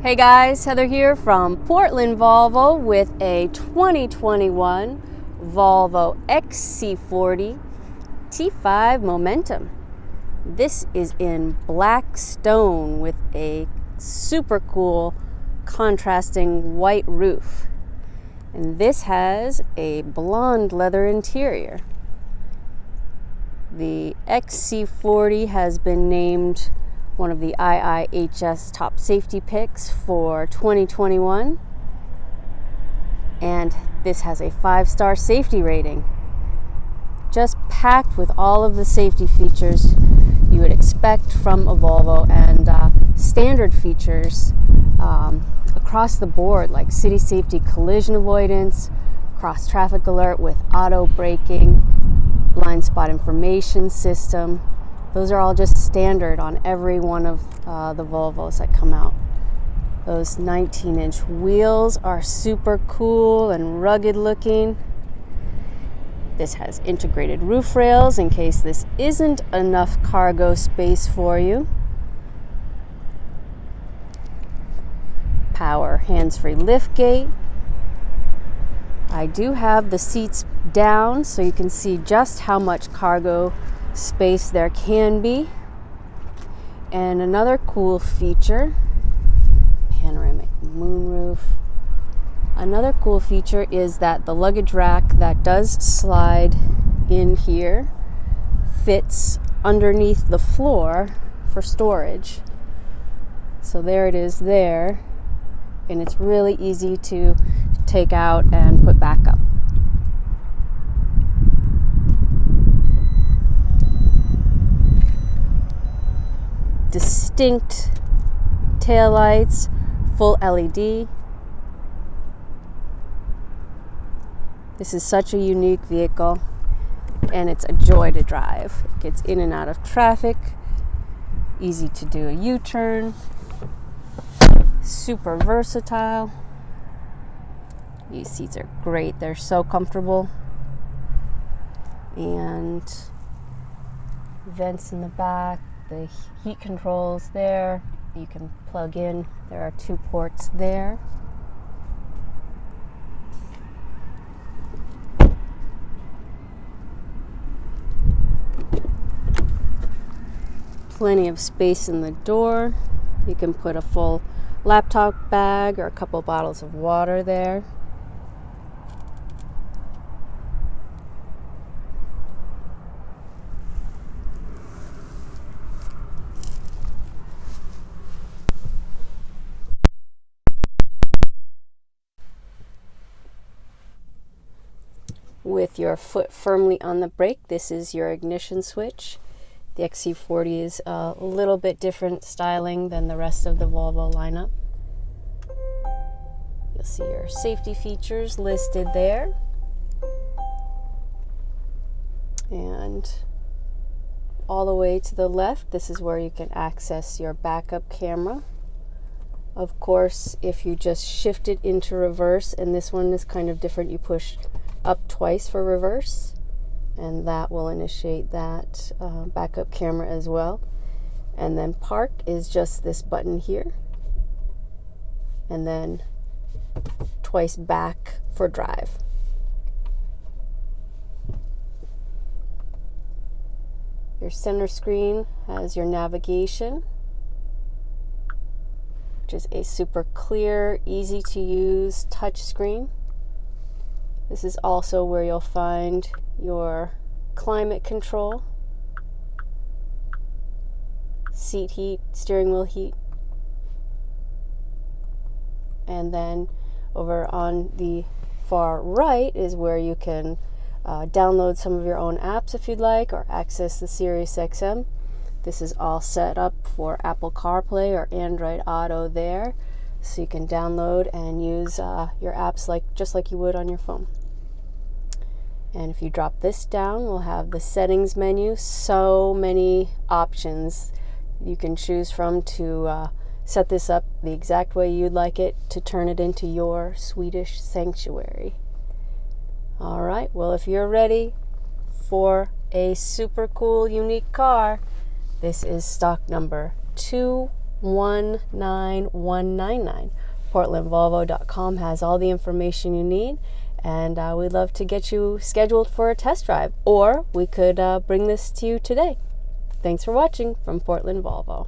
Hey guys, Heather here from Portland Volvo with a 2021 Volvo XC40 T5 Momentum. This is in black stone with a super cool contrasting white roof. And this has a blonde leather interior. The XC40 has been named one of the IIHS top safety picks for 2021, and this has a 5-star safety rating. Just packed with all of the safety features you would expect from a Volvo, and standard features across the board, like city safety collision avoidance, cross traffic alert with auto braking, blind spot information system. Those are all just standard on every one of the Volvos that come out. Those 19-inch wheels are super cool and rugged looking. This has integrated roof rails in case this isn't enough cargo space for you. Power hands-free liftgate. I do have the seats down so you can see just how much cargo space there can be. And another cool feature, panoramic moonroof. Another cool feature is that the luggage rack that does slide in here fits underneath the floor for storage. So there it is there, and it's really easy to take out and put back up. Distinct taillights, full LED. This is such a unique vehicle, and it's a joy to drive. It gets in and out of traffic, easy to do a U-turn, super versatile. These seats are great, they're so comfortable. And vents in the back, the heat controls there, you can plug in. There are 2 ports there. Plenty of space in the door. You can put a full laptop bag or a couple bottles of water there. With your foot firmly on the brake, this is your ignition switch. The XC40 is a little bit different styling than the rest of the Volvo lineup. You'll see your safety features listed there. And all the way to the left, this is where you can access your backup camera. Of course, if you just shift it into reverse, and this one is kind of different, you push up twice for reverse, and that will initiate that backup camera as well. And then park is just this button here, and then twice back for drive. Your center screen has your navigation, which is a super clear, easy to use touch screen. This is also where you'll find your climate control, seat heat, steering wheel heat, and then over on the far right is where you can download some of your own apps if you'd like, or access the Sirius XM. This is all set up for Apple CarPlay or Android Auto there, so you can download and use your apps just like you would on your phone. And if you drop this down, we'll have the settings menu. So many options you can choose from to set this up the exact way you'd like it to turn it into your Swedish sanctuary. All right, well, if you're ready for a super cool, unique car, this is stock number 2 19199. PortlandVolvo.com has all the information you need, and we'd love to get you scheduled for a test drive, or we could bring this to you today. Thanks for watching from Portland Volvo.